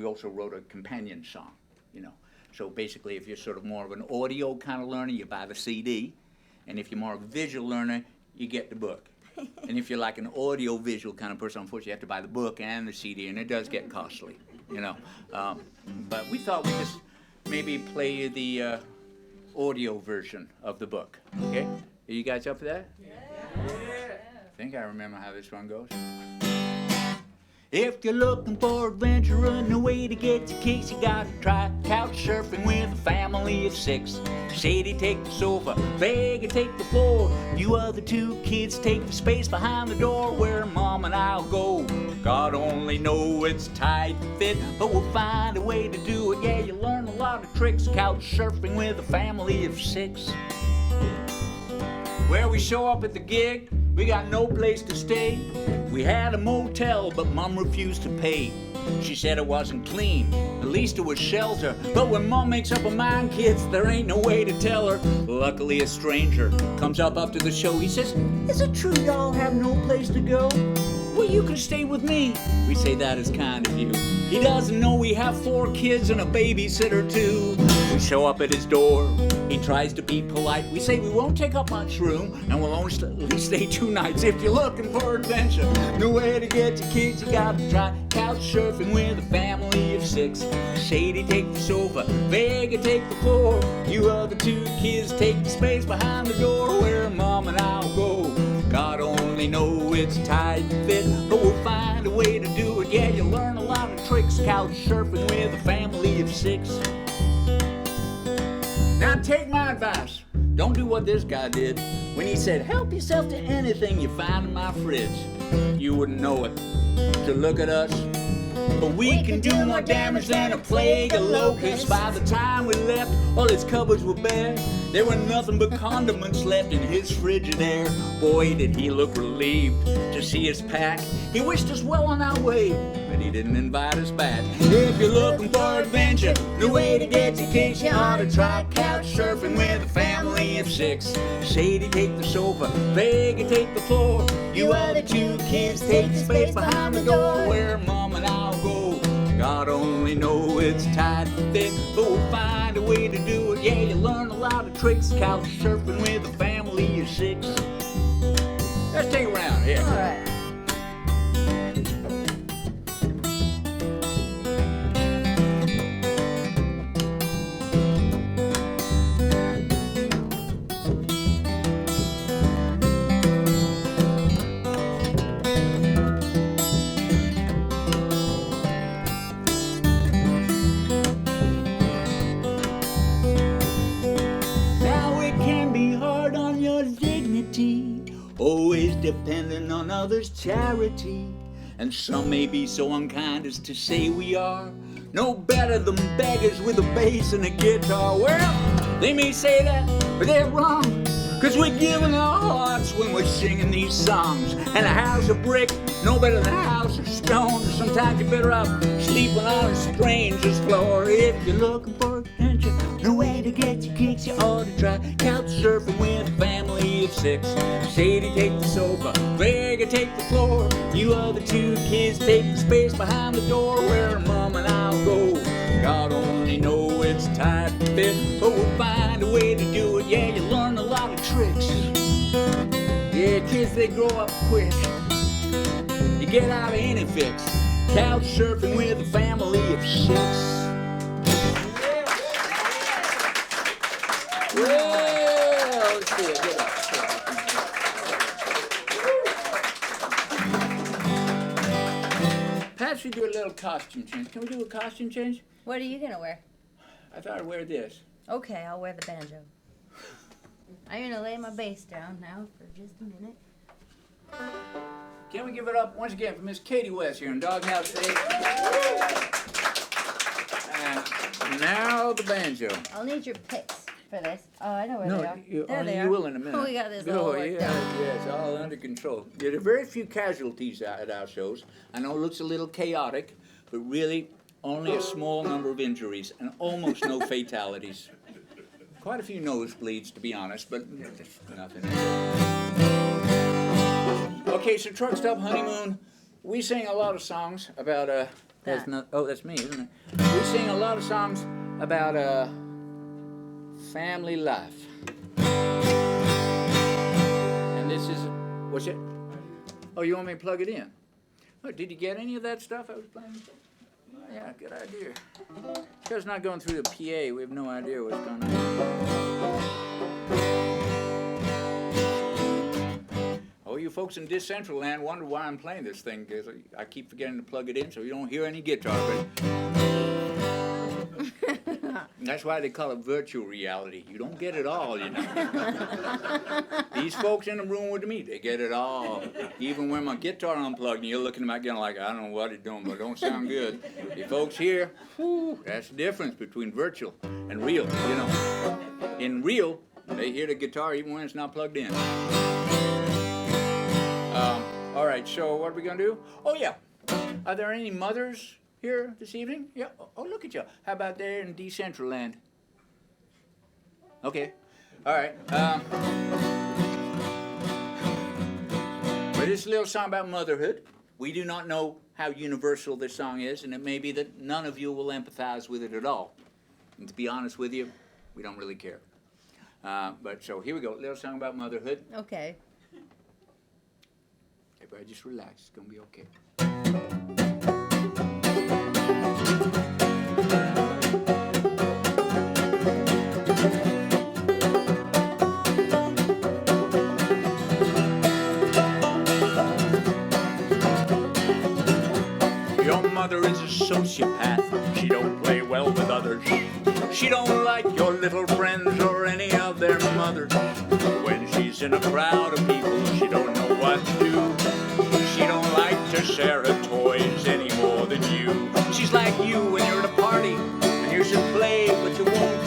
[SPEAKER 2] also wrote a companion song, you know. So basically, if you're sort of more of an audio kind of learner, you buy the CD, and if you're more of a visual learner, you get the book. And if you're like an audio-visual kind of person, unfortunately, you have to buy the book and the CD, and it does get costly, you know. But we thought we'd just maybe play you the audio version of the book. Okay? Are you guys up for that? Yeah. I think I remember how this one goes. If you're looking for adventure and a way to get your kicks, you gotta try couch surfing with a family of 6. Sadie, take the sofa, Vega, take the floor. You other 2 kids take the space behind the door where Mom and I'll go. God only know it's tight fit, but we'll find a way to do it. Yeah, you learn a lot of tricks couch surfing with a family of 6. Where we show up at the gig, we got no place to stay. We had a motel, but Mom refused to pay. She said it wasn't clean, at least it was shelter. But when Mom makes up her mind, kids, there ain't no way to tell her. Luckily, a stranger comes up after the show. He says, is it true y'all have no place to go? Well, you can stay with me. We say that is kind of you. He doesn't know we have 4 kids and a babysitter too. We show up at his door. He tries to be polite. We say we won't take up much room and we'll only stay 2 nights. If you're looking for adventure, no way to get your kids, you gotta try couch surfing with a family of 6. Sadie, take the sofa, Vega, take the floor. You other 2 kids take the space behind the door where Mom and I'll go. God only know it's tight fit, but we'll find a way to do it. Yeah, you learn a lot of tricks couch surfing with a family of 6. Now take my advice, don't do what this guy did when he said, help yourself to anything you find in my fridge. You wouldn't know it to look at us, but we can do more damage than a plague of locusts. By the time we left, all his cupboards were bare. There were nothing but condiments left in his Frigidaire. Boy, did he look relieved to see us pack. He wished us well on our way, but he didn't invite us back. If you're looking for adventure, no way to get your kicks, you ought to try couch surfing with a family of 6. Sadie, take the sofa, Vega, take the floor. You other 2 kids take the space behind the door where Mom and I'll go. God only know it's tight and thick, but we'll find a way to do it. Yeah, you learn a lot of tricks couch surfing with a family of 6. Let's take a round here.
[SPEAKER 1] All right.
[SPEAKER 2] Always depending on others' charity, and some may be so unkind as to say we are no better than beggars with a bass and a guitar. Well, they may say that, but they're wrong, 'cause we're giving our hearts when we're singing these songs. And a house of brick, no better than a house of stone. Sometimes you're better off sleeping on a stranger's floor. If you're looking for adventure, no way to to get your kicks, you ought to try couch surfing with a family of 6. Sadie take the sofa, Greg take the floor. You other 2 kids take the space behind the door where Mom and I'll go. God only know it's tight fit, but we'll find a way to do it. Yeah, you learn a lot of tricks. Yeah, kids, they grow up quick. You get out of any fix. Couch surfing with a family of 6. Well, let's see it. Get up. Perhaps we do a little costume change. Can we do a costume change?
[SPEAKER 1] What are you gonna wear?
[SPEAKER 2] I thought I'd wear this.
[SPEAKER 1] Okay, I'll wear the banjo. I'm gonna lay my bass down now for just a minute.
[SPEAKER 2] Can we give it up once again for Miss Katie West here in Doghouse 8? And now the banjo.
[SPEAKER 1] I'll need your picks for this. Oh, I know where they are. There they
[SPEAKER 2] you
[SPEAKER 1] are.
[SPEAKER 2] will in a minute.
[SPEAKER 1] We got this all worked out.
[SPEAKER 2] Yeah, it's all under control. There are very few casualties at our shows. I know it looks a little chaotic, but really only a small number of injuries and almost no fatalities. Quite a few nosebleeds, to be honest, but nothing. Okay, so Truckstop, Honeymoon. We sing a lot of songs about that's me, isn't it? We sing a lot of songs about family life. And this is what's it? Oh, you want me to plug it in? Oh, did you get any of that stuff I was playing? Oh, yeah, good idea. Because it's not going through the PA, we have no idea what's going on. Oh, you folks in Decentraland wonder why I'm playing this thing, because I keep forgetting to plug it in so you don't hear any guitar. That's why they call it virtual reality. You don't get it all, you know. These folks in the room with me, they get it all. Even when my guitar unplugged and you're looking at my guitar like, I don't know what it's doing, but it don't sound good. You folks here, whew, that's the difference between virtual and real, you know. In real, they hear the guitar even when it's not plugged in. All right, so what are we going to do? Oh, yeah. Are there any mothers here this evening? Yeah. Oh, look at you. How about there in Decentraland? Okay. All right. But this little song about motherhood. We do not know how universal this song is, and it may be that none of you will empathize with it at all. And to be honest with you, we don't really care. But so here we go. Little song about motherhood.
[SPEAKER 1] Okay.
[SPEAKER 2] Everybody just relax. It's going to be okay. Your mother is a sociopath. She don't play well with others. She don't like your little friends or any of their mothers. When she's in a crowd of people, she don't know what to do. She don't like to share her toys any more than you. She's like you when you're at a party and you should play but you won't.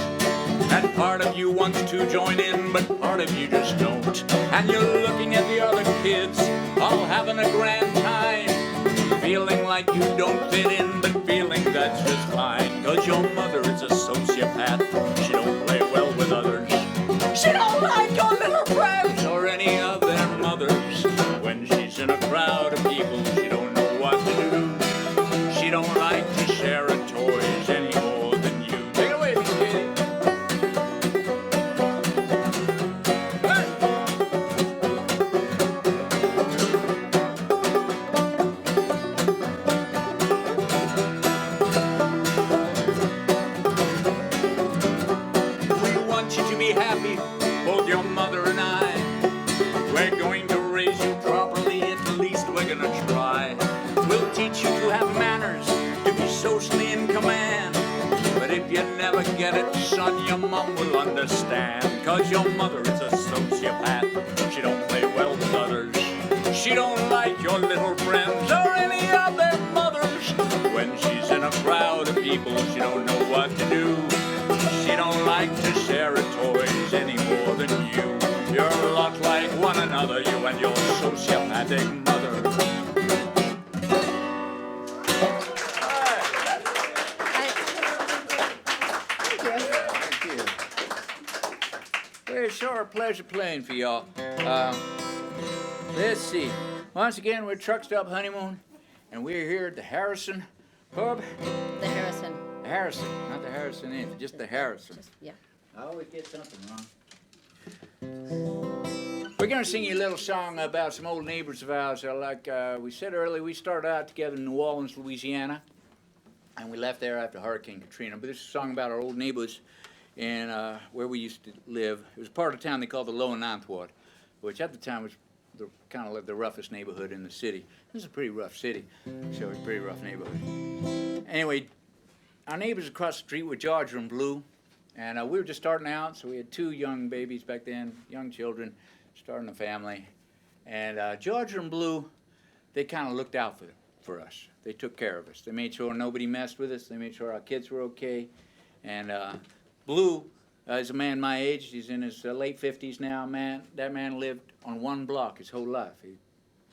[SPEAKER 2] And part of you wants to join in, but part of you just don't. And you're looking at the other kids all having a grand time, feeling like you don't fit in, but feeling that's just fine. Cause your mother is a sociopath. She don't play well with others. She don't like your little friends or any of their mothers. When she's in a crowd of people, she don't know what to do. She don't like to share her toys any more than you. Take it away, Miss Katie. We want you to be happy, both your mother and I. We're going to raise you properly, at least we're gonna try. We'll teach you to have manners, to be socially in command. But if you never get it, son, your mom will understand. Cause your mother is a sociopath. She don't play well with others. She don't like your little friends or any of their mothers. When she's in a crowd of people, she don't know what to do. She don't like to share her toys any more than you. You're a lot like one another, you and your sociopathic mother.
[SPEAKER 1] Thank you.
[SPEAKER 2] Thank you. sure a pleasure playing for y'all. Let's see. Once again, we're Truckstop Honeymoon, and we're here at the Harrison Pub.
[SPEAKER 1] The Harrison.
[SPEAKER 2] Harrison, not the Harrison Inn, just the Harrison.
[SPEAKER 1] Yeah.
[SPEAKER 2] I always get something wrong. We're going to sing you a little song about some old neighbors of ours. Like we said earlier, we started out together in New Orleans, Louisiana, and we left there after Hurricane Katrina. But this is a song about our old neighbors and where we used to live. It was part of town they called the Lower Ninth Ward, which at the time was kind of like the roughest neighborhood in the city. This is a pretty rough city, so it's a pretty rough neighborhood. Anyway, our neighbors across the street were Georgia and Blue, and we were just starting out, so we had 2 young babies back then, young children, starting a family. And Georgia and Blue, they kind of looked out for us. They took care of us. They made sure nobody messed with us. They made sure our kids were okay. And Blue is a man my age. He's in his late 50s now. That man lived on one block his whole life.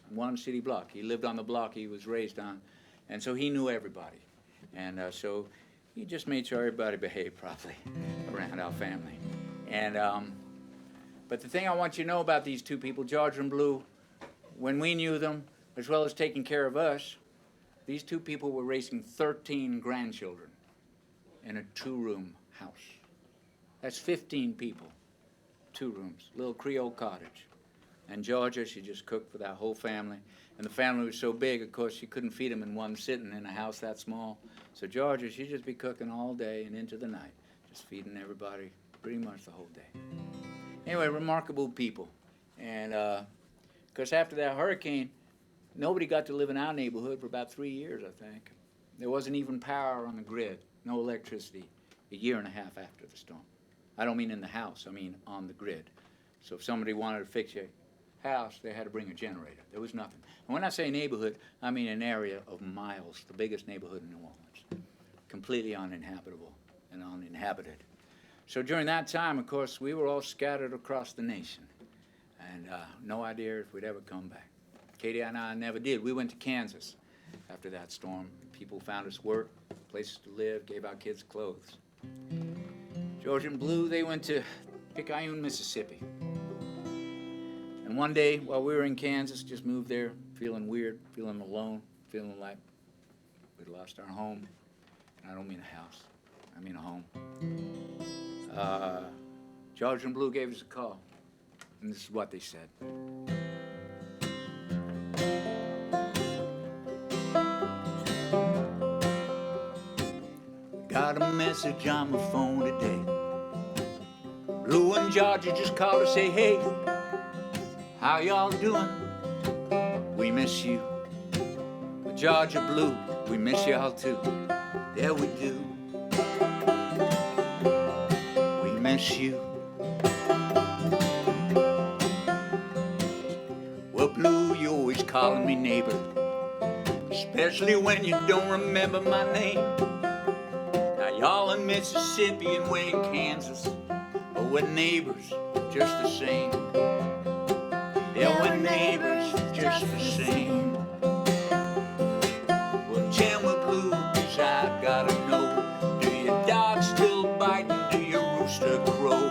[SPEAKER 2] One city block. He lived on the block he was raised on. And so he knew everybody. And so he just made sure everybody behaved properly around our family. And but the thing I want you to know about these 2 people, George and Blue, when we knew them, as well as taking care of us, these 2 people were raising 13 grandchildren in a 2-room house. That's 15 people, 2 rooms, little Creole cottage. And Georgia, she just cooked for that whole family. And the family was so big, of course, she couldn't feed them in one sitting in a house that small. So Georgia, she'd just be cooking all day and into the night, just feeding everybody pretty much the whole day. Anyway, remarkable people. And because after that hurricane, nobody got to live in our neighborhood for about 3 years, I think. There wasn't even power on the grid, no electricity, a year and a half after the storm. I don't mean in the house, I mean on the grid. So if somebody wanted to fix your house, they had to bring a generator. There was nothing. And when I say neighborhood, I mean an area of miles, the biggest neighborhood in New Orleans, completely uninhabitable and uninhabited. So during that time, of course, we were all scattered across the nation, and no idea if we'd ever come back. Katie and I never did. We went to Kansas after that storm. People found us work, places to live, gave our kids clothes. George and Blue, they went to Picayune, Mississippi. And one day, while we were in Kansas, just moved there, feeling weird, feeling alone, feeling like we'd lost our home. And I don't mean a house, I mean a home. George and Blue gave us a call, and this is what they said. Got a message on my phone today. Blue and Georgia just called to say, hey, how y'all doing? We miss you. But Georgia, Blue, we miss y'all too. Yeah, we do. We miss you. Well, Blue, you always calling me neighbor, especially when you don't remember my name. Now y'all in Mississippi and we in Kansas, but we're neighbors just the same. Yeah, we're neighbors just the same. Well, tell me, Blue, 'cause I gotta know, do your dogs still bite and do your rooster crow?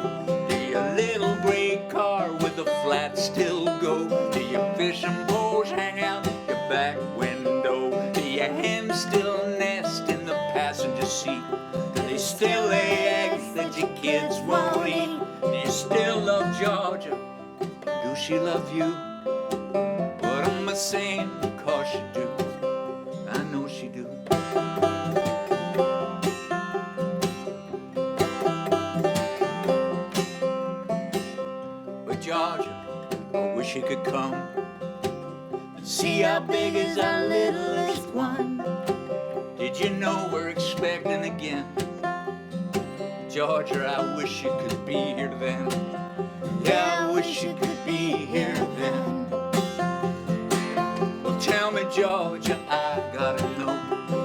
[SPEAKER 2] Do your little gray car with the flat still go? Do your fishing poles hang out your back window? Do your hens still nest in the passenger seat? Do they still lay eggs that your kids won't eat? Do you still love Georgia? Do she love you? What am I saying? Of course you do. I know she do. But Georgia, I wish you could come and see how big is our littlest one. Did you know we're expecting again? Georgia, I wish you could be here then. Yeah, I wish you could be here then. Well, tell me, Georgia, I gotta know,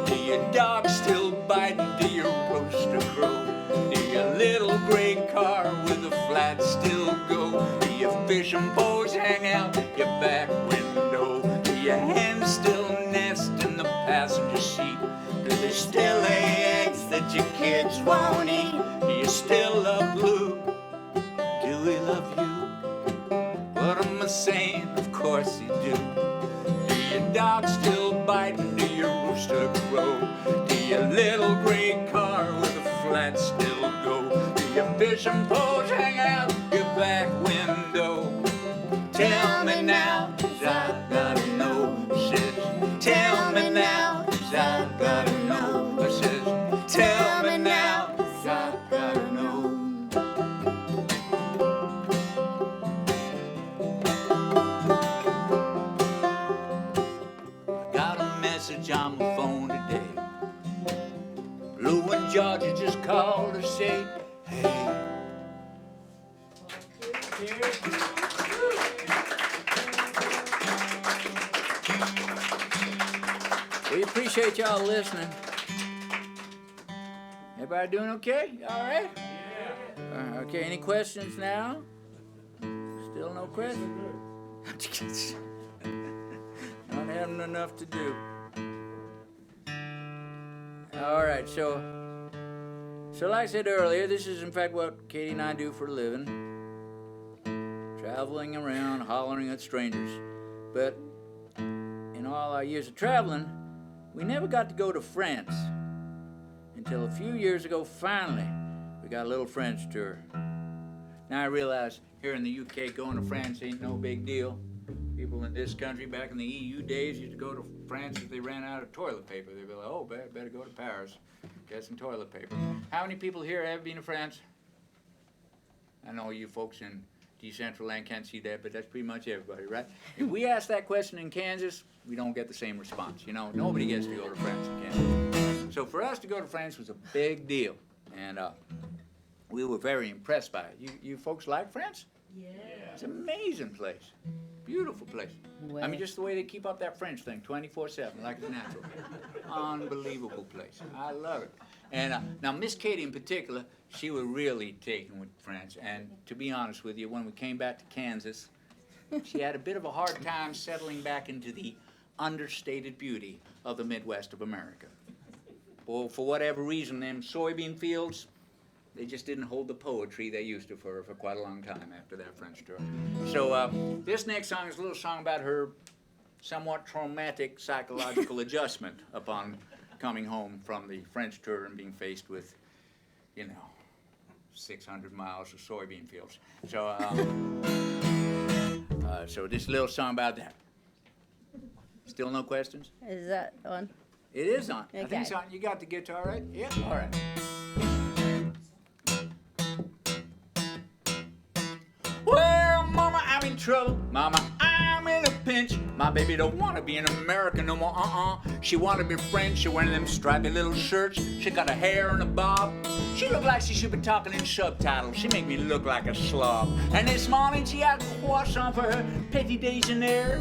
[SPEAKER 2] do your dogs still bite and do your rooster crow? Do your little gray car with the flat still go? Do your fishing poles hang out your back window? Do your hens still nest in the passenger seat? Do they still lay eggs that your kids won't eat? Do you still love Blue? Do we love you? course you do. Do your dog still biting? Do your rooster crow? Do your little gray car with the flat still go? Do your fishing poles hang out your back window? Tell me now, 'cause I gotta know, sis. Tell me now, 'cause I gotta know, sis. Tell me now, 'cause I gotta know. Got a message on my phone today. Lou and Georgia just called to say, hey. We appreciate y'all listening. Everybody doing okay? All right? Yeah. Okay, any questions now? Still no questions? Not having enough to do. All right, so like I said earlier, this is in fact what Katie and I do for a living. Traveling around, hollering at strangers. But in all our years of traveling, we never got to go to France until a few years ago. Finally, we got a little French tour. Now I realize here in the UK, going to France ain't no big deal. People in this country back in the EU days used to go to France if they ran out of toilet paper. They'd be like, oh, better go to Paris, get some toilet paper. How many people here have been to France? I know you folks in Decentraland can't see that, but that's pretty much everybody, right? If we ask that question in Kansas, we don't get the same response. You know, nobody gets to go to France in Kansas. So for us to go to France was a big deal, and we were very impressed by it. You folks like France? Yeah. It's an amazing place. Beautiful place. Well, I mean, just the way they keep up that French thing 24/7, like it's natural. Unbelievable place. I love it. And now Miss Katie in particular, she was really taken with France. And to be honest with you, when we came back to Kansas, she had a bit of a hard time settling back into the understated beauty of the Midwest of America. Well, for whatever reason, them soybean fields, they just didn't hold the poetry they used to for quite a long time after that French tour. So this next song is a little song about her somewhat traumatic psychological adjustment upon coming home from the French tour and being faced with, 600 miles of soybean fields. So, so this little song about that. Still no questions?
[SPEAKER 1] Is that on?
[SPEAKER 2] It is on.
[SPEAKER 1] Okay.
[SPEAKER 2] I think it's on. You got the guitar right? Yeah? All right. Well, Mama, I'm in trouble. Mama, I'm in a pinch. My baby don't want to be an American no more. She want to be French. She wearing them stripy little shirts. She got her hair in a bob. She look like she should be talking in subtitles. She make me look like a slob. And this morning she had croissant for her petit déjeuner.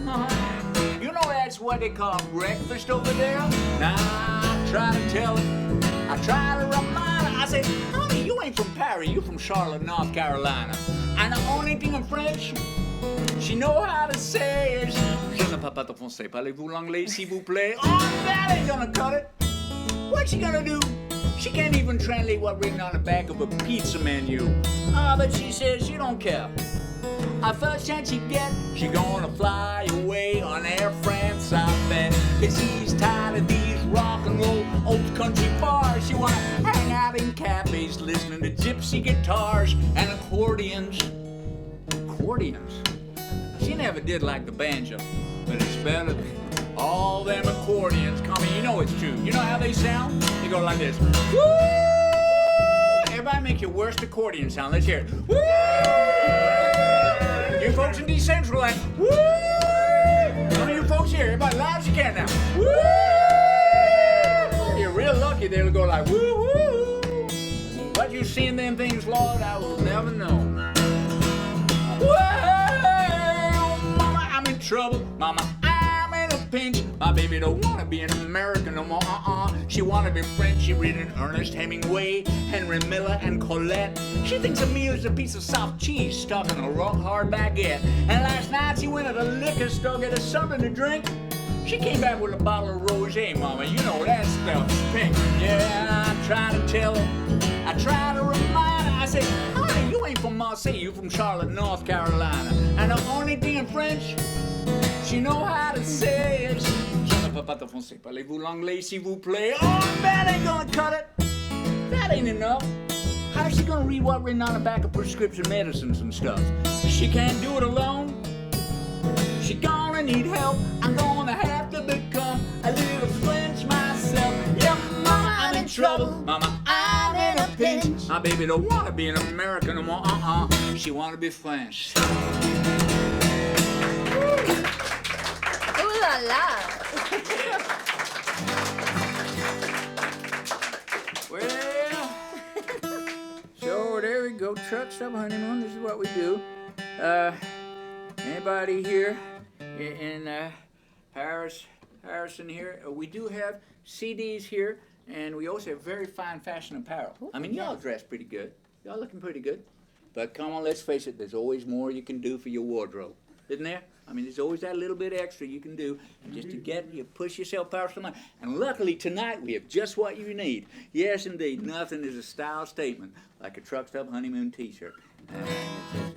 [SPEAKER 2] You know that's what they call breakfast over there? Now I try to tell her. I try to remind her. I say, honey, you ain't from Paris. You from Charlotte, North Carolina. And the only thing in French she know how to say is, je ne parle pas de français. Parlez-vous l'anglais, s'il vous plaît? Oh, that ain't gonna cut it. What's she gonna do? She can't even translate what's written on the back of a pizza menu. But she says she don't care. First chance she get, she gonna fly away on Air France, I bet. 'Cause she's tired of these rock and roll old country bars. She wanna hang out in cafes listening to gypsy guitars and accordions. Accordions? She never did like the banjo, but it's better than all them accordions coming. You know it's true. You know how they sound? They go like this. Woo! Everybody make your worst accordion sound. Let's hear it. Woo! You folks in Decentraland. Woo! Some of you folks here. Everybody loud as you can now. Woo! You're real lucky they'll go like woo woo. What you seeing them things, Lord, I will never know. Well, Mama, I'm in trouble. Mama, I'm in a pinch. My baby don't wanna be an American no more. She wanna be French. She reading Ernest Hemingway, Henry Miller, and Colette. She thinks a meal is a piece of soft cheese stuck in a rock hard baguette. And last night she went to the liquor store get her something to drink. She came back with a bottle of rosé, Mama. You know that stuff's pink. Yeah, I try to tell her. I try to remind her. I say, honey, you ain't from Marseille. You from Charlotte, North Carolina. And the only thing in French She know how to say it. Je ne peux pas te français. Parlez-vous l'anglais, s'il vous plaît? Oh, that ain't gonna cut it. That ain't enough. How's she gonna read what's written on the back of prescription medicines and stuff? She can't do it alone. She gonna need help. I'm gonna have to become a little French myself. Yeah, mama, I'm in trouble. Mama, I'm in a pinch. My baby don't wanna be an American no more. She wanna be French.
[SPEAKER 1] Ooh la la.
[SPEAKER 2] Well, so there we go. Truckstop Honeymoon. This is what we do. Anybody here in Harrison here? We do have CDs here, and we also have very fine fashion apparel. I mean, y'all dress pretty good. Y'all looking pretty good. But come on, let's face it, there's always more you can do for your wardrobe, isn't there? I mean, there's always that little bit extra you can do just to get you push yourself past the line. And luckily tonight we have just what you need. Yes, indeed, nothing is a style statement like a Truckstop Honeymoon T-shirt.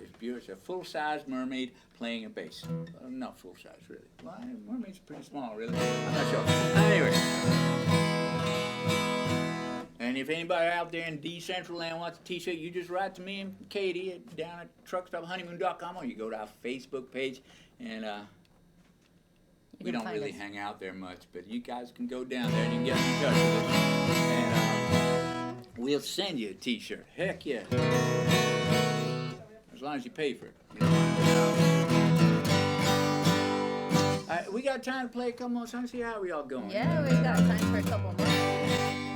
[SPEAKER 2] It's beautiful. It's a full-size mermaid playing a bass. Not full-size, really. Well, mermaid's pretty small, really. I'm not sure. Anyway. And if anybody out there in Decentraland wants a T-shirt, you just write to me and Katie down at truckstophoneymoon.com, or you go to our Facebook page, and we don't really hang out there much, but you guys can go down there and you can get in touch with us, and we'll send you a T-shirt. Heck yeah. As long as you pay for it. We got time to play a couple more songs. See how we all going?
[SPEAKER 1] Yeah, we got time for a couple more.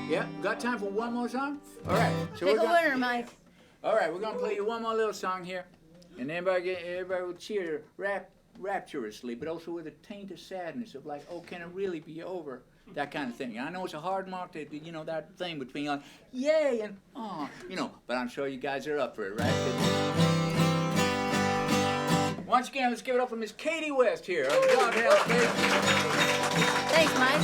[SPEAKER 2] Yeah, got time for one more song? All right. So
[SPEAKER 1] Pick a winner, Mike.
[SPEAKER 2] All right, we're gonna play you one more little song here, and everybody will cheer rapturously, but also with a taint of sadness of like, oh, can it really be over? That kind of thing. I know it's a hard mark to, that thing between like, yay and but I'm sure you guys are up for it, right? Once again, let's give it up for Miss Katie West here.
[SPEAKER 1] Thanks, Mike.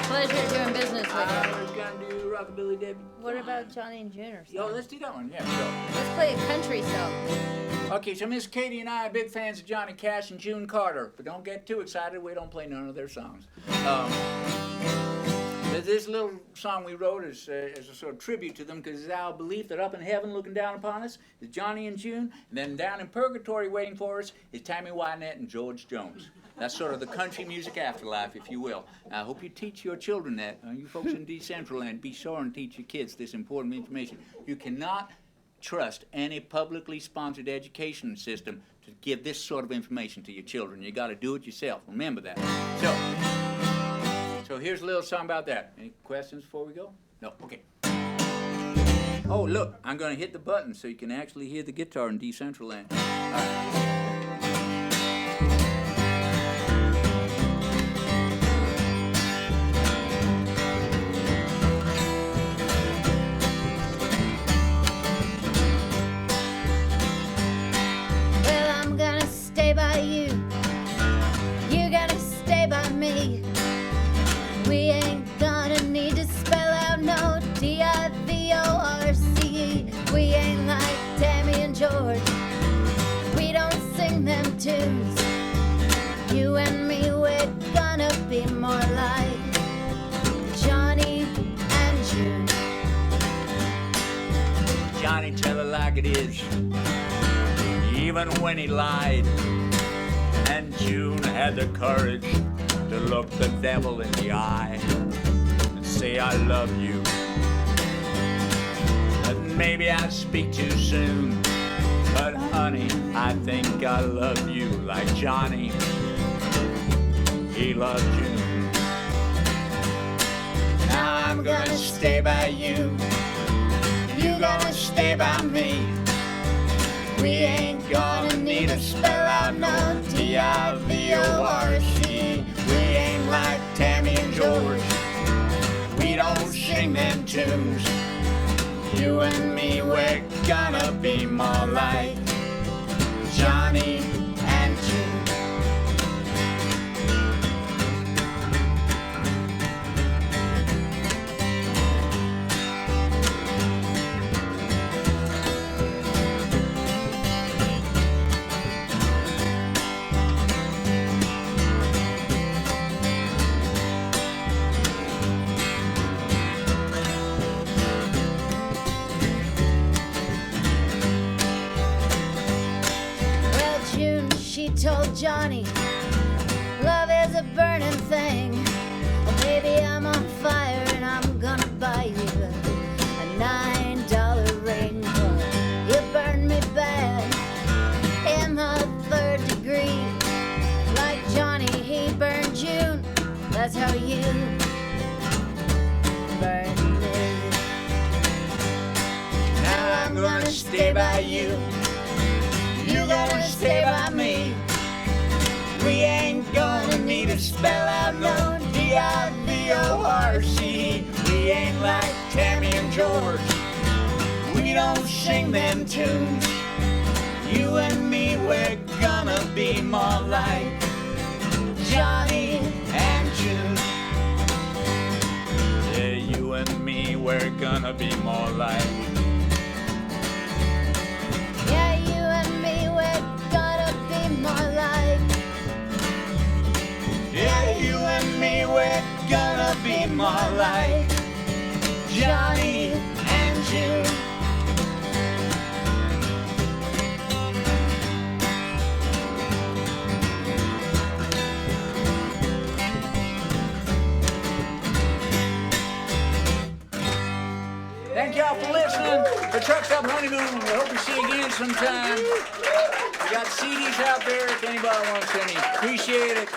[SPEAKER 1] Pleasure doing business with you.
[SPEAKER 2] I was gonna do Rockabilly Debbie.
[SPEAKER 1] What about Johnny and June or something?
[SPEAKER 2] Yo, let's do that one, yeah, sure.
[SPEAKER 1] Let's play a country song.
[SPEAKER 2] Okay, so Miss Katie and I are big fans of Johnny Cash and June Carter, but don't get too excited, we don't play none of their songs. This little song we wrote is a sort of tribute to them, because it's our belief that up in heaven looking down upon us is Johnny and June, and then down in purgatory waiting for us is Tammy Wynette and George Jones. That's sort of the country music afterlife, if you will. I hope you teach your children that. You folks in Decentraland, be sure and teach your kids this important information. You cannot trust any publicly sponsored education system to give this sort of information to your children. You got to do it yourself. Remember that. So here's a little song about that. Any questions before we go? No? Okay. Oh, look, I'm going to hit the button so you can actually hear the guitar in Decentraland. All right.
[SPEAKER 1] We ain't gonna need to spell out no D-I-V-O-R-C-E. We ain't like Tammy and George. We don't sing them tunes. You and me, we're gonna be more like Johnny and June.
[SPEAKER 2] Johnny, tell it like it is, even when he lied. And June had the courage to look the devil in the eye and say I love you. And maybe I speak too soon, but honey, I think I love you like Johnny, he loved June. Now I'm gonna stay by you, you gonna stay by me. We ain't gonna need to spell out no T-I-V-O-R-C. We ain't like Tammy and George. We don't sing them tunes. You and me, we're gonna be more like Johnny and June.
[SPEAKER 1] Johnny, love is a burning thing. Oh, baby, I'm on fire and I'm gonna buy you a $9 ring. But you burned me bad in the 3rd degree. Like Johnny, he burned June. That's how you burn me. Now I'm gonna stay by you. You're gonna stay by me. We ain't gonna need to spell out no D-I-V-O-R-C. We ain't like Tammy and George. We don't sing them tunes. You and me, we're gonna be more like Johnny and June. Yeah, you and me, we're gonna be more like. Yeah, you and me, we're gonna be more like. Yeah, you and me, we're gonna be more like Johnny and June. Thank y'all for listening to Truckstop Honeymoon. We hope we see you again sometime. We got CDs out there if anybody wants any. Appreciate it.